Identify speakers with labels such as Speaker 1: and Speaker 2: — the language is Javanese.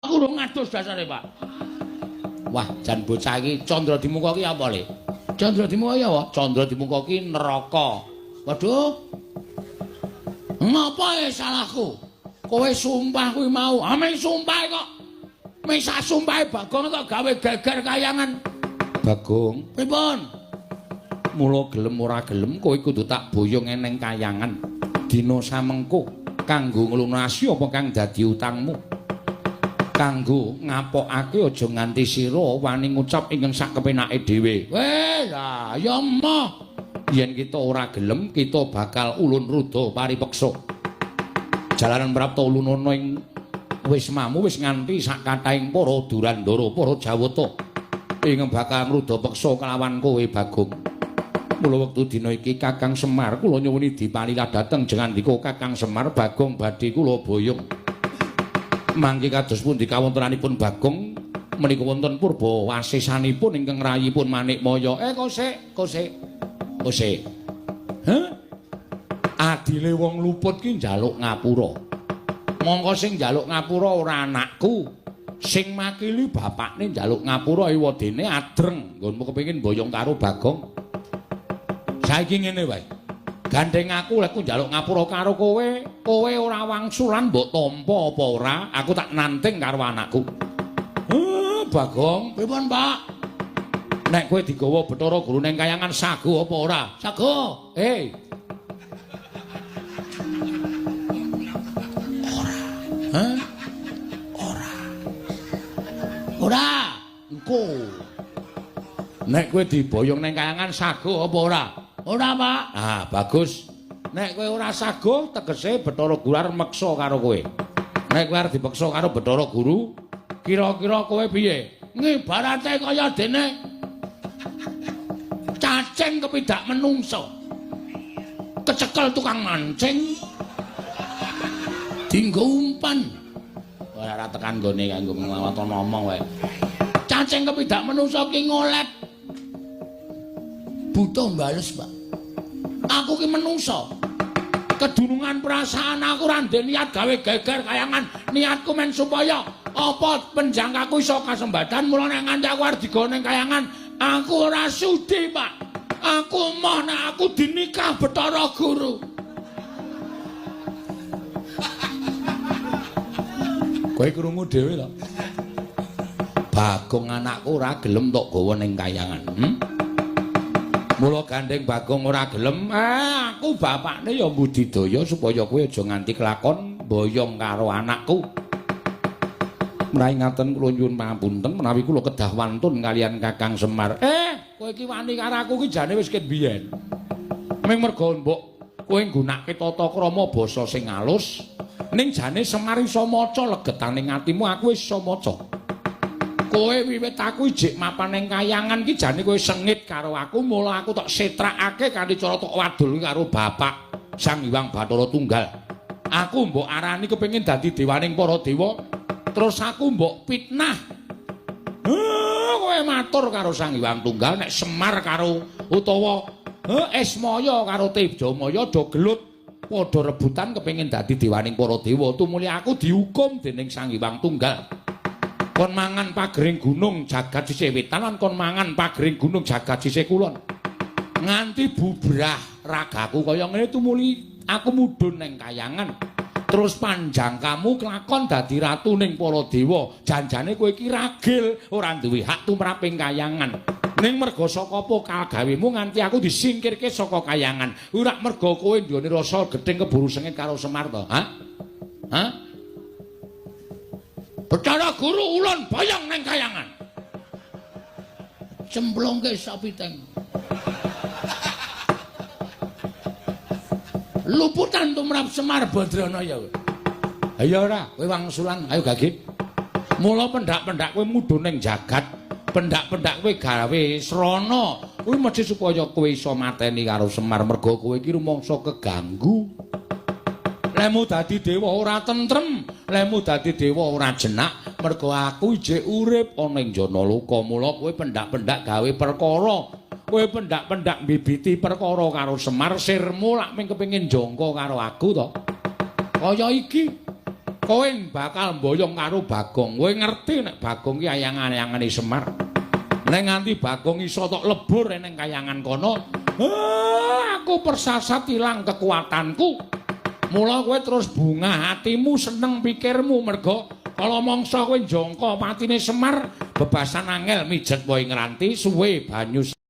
Speaker 1: Aku ngadus dasare, Pak. Wah, jan bocah iki Candra Dimuka ki apa le? Candra Dimuka ya apa? Candra Dimuka ki neraka. Waduh. Ngapa salahku? Kowe sumpah kuwi mau. Ame sumpah kok. Ming sak sumpahe Bagong kok gawe geger kayangan. Bagong, pripun? Mula gelem ora gelem kowe kudu tak boyong eneng kayangan. Dina samengko kanggo nglunasi apa kang dadi utangmu. Kanggo ngapokake aja nganti sira wani ngucap ingkang sak kepenake dhewe. Weh, lah ya moh. Yen kita ora gelem, kita bakal ulun ruda paripeksa. Jalaran prapta ulunana ing wismamu wis nganti sak kathahing para durandara, para jawata. Ing bakal ngruda peksa kelawan kowe Bagong. Mula wektu dina iki Kakang Semar kula nyuwuni dipalila dhateng jengandika Kakang Semar Bagong badhe kula boyong. Mangke kados pundi kawontenanipun Bagong menika wonten purba wasisanipun ingkang rayipun Manikmaya. Kosek. Hah? Adile wong luput ki njaluk ngapura. Mongko sing njaluk ngapura ora anakku. Sing makili bapakne njaluk ngapura ewadene adreng. Nggonmu kepengin boyong karo Bagong. Saiki ngene wae. Gandeng aku lek ku njaluk ngapura karo kowe ora wangsulan mbok tampa apa ora, aku tak nanting karo anakku. Bagong, pripun, Pak? Nek kowe digawa Bathara Guru ning kayangan sago apa ora? Sago. Ora. Engko. Nek kowe diboyong ning kayangan sago apa ora? Ora, Pak. Ah, bagus. Nek kowe ora sago, tegese Bathara Guru arep meksa karo kowe. Nek kowe arep dipeksa karo Bathara Guru, kira-kira kowe piye? Ngibarate kaya dene cacing kepidak menungso. Kecekel tukang mancing. Dinggo umpan. Ora tekan gone kanggo nglawan ngomong wae. Cacing kepidak menungso ki ngolet. Butuh bales, Pak. Aku ki menungso. Kedunungan perasaan aku ora ndek niat gawe geger kayangan. Niatku men supaya apa penjangkaku iso kasembadan mula nek nganti aku arep digone kayangan, aku ora sudi, Pak. Aku moh nek aku dinikah Bathara Guru. Kowe krungu dhewe to. Bagong anakku ora gelem tok gawa ning kayangan. Mula gandeng Bagong ora gelem, aku bapakne ya mbudidaya supaya kowe aja nganti kelakon boyong karo anakku. Menawi ngaten kula nyuwun pangapunten menawi kula kedah wantun kalian Kakang Semar. Kowe iki wani karo aku ki jane wis ket biyen. Ming mergo mbok kowe nggunakake tata krama basa sing alus, ning jane Semar iso maca legetaning atimu aku wis iso maca. Kowe wiwit aku ijik mapan ning kayangan ki jane kowe sengit karo aku, mula aku tok setrakake kanthi cara tok wadul karo bapak Sang Hyang Bathara Tunggal. Aku mbok arani kepengin dadi dewaning para dewa, terus aku mbok fitnah. Kowe matur karo Sang Hyang Tunggal nek Semar karo utawa Esmaya karo Tejamaya do gelut padha rebutan kepengin dadi dewaning para dewa. Tumuli aku dihukum dening Sang Hyang Tunggal. Kon mangan pagering gunung jagat sisih wetan lan kon mangan pagering gunung jagat sisih kulon. Nganti bubrah ragaku kaya ngene tumuli aku mudhun ning kayangan. Terus panjangkamu kelakon dadi ratu ning para dewa. Janjane kowe iki ragil, ora duwe hak tumraping kayangan. Ning merga saka pokal gawemu nganti aku disingkirke saka kayangan. Ora merga kowe nduweni rasa gething keburu sengit karo Semar to, Hah? Bathara Guru ulun boyong nang kayangan. Cemplungke sapiteng. Luputan tumrap Semar Badranaya. Ayo ora, kowe wangsulan, ayo gage. Mula pendak-pendak kowe mudhun ning jagat, pendak-pendak kowe gawe srana. Kuwi mesti supaya kowe iso mateni karo Semar merga kowe iki rumangsa keganggu. Lemu dadi dewa ora tentrem, lemu dadi dewa ora jenak, mergo aku ijik urip ana ing jana loka. Mula kowe pendak-pendak gawe perkara. Kowe pendak-pendak mbibiti perkara karo Semar, sirmu lak ming kepengin jangka karo aku to. Kaya iki. kowe bakal mboyong karo Bagong. Kowe ngerti nek Bagong ki ayang-ayangane Semar. Nek nganti Bagong iso tok lebur ning kayangan kono, aku persasat ilang kekuatanku. Mula kowe terus bungah hatimu, seneng pikirmu merga kala mangsa kowe njangka patine Semar bebasan angel mijet wae ngranti suwe banyu